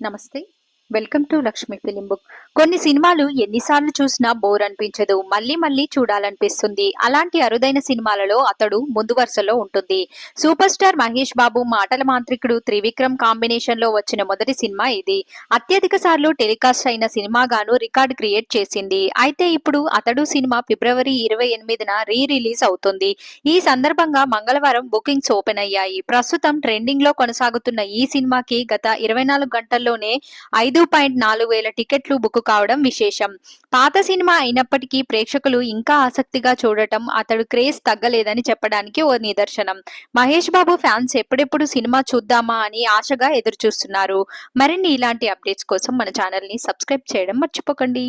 నమస్తే. Welcome to Lakshmi film book. కొన్ని సినిమాలు ఎన్నిసార్లు చూసినా బోర్ అనిపించదు. మళ్ళీ మళ్ళీ చూడాలనిపిస్తుంది. అలాంటి అరుదైన సినిమాలలో అతడు ముందు వరుసలో ఉంటుంది. సూపర్ స్టార్ మహేష్ బాబు మాటల మాంత్రికుడు త్రివిక్రమ్ కాంబినేషన్ లో వచ్చిన మొదటి సినిమా ఇది. అత్యధిక సార్లు టెలికాస్ట్ అయిన సినిమాగాను రికార్డ్ క్రియేట్ చేసింది. అయితే ఇప్పుడు అతడు సినిమా ఫిబ్రవరి 28న రీ రిలీజ్ అవుతుంది. ఈ సందర్భంగా మంగళవారం బుకింగ్స్ ఓపెన్ అయ్యాయి. ప్రస్తుతం ట్రెండింగ్ లో కొనసాగుతున్న ఈ సినిమాకి గత 24 గంటల్లోనే 5.4 వేల టికెట్లు బుక్ కావడం విశేషం. పాత సినిమా అయినప్పటికీ ప్రేక్షకులు ఇంకా ఆసక్తిగా చూడటం అతడు క్రేజ్ తగ్గలేదని చెప్పడానికి ఓ నిదర్శనం. మహేష్ బాబు ఫ్యాన్స్ ఎప్పుడెప్పుడు సినిమా చూద్దామా అని ఆశగా ఎదురు చూస్తున్నారు. మరిన్ని ఇలాంటి అప్డేట్స్ కోసం మన ఛానల్ ని సబ్స్క్రైబ్ చేయడం మర్చిపోకండి.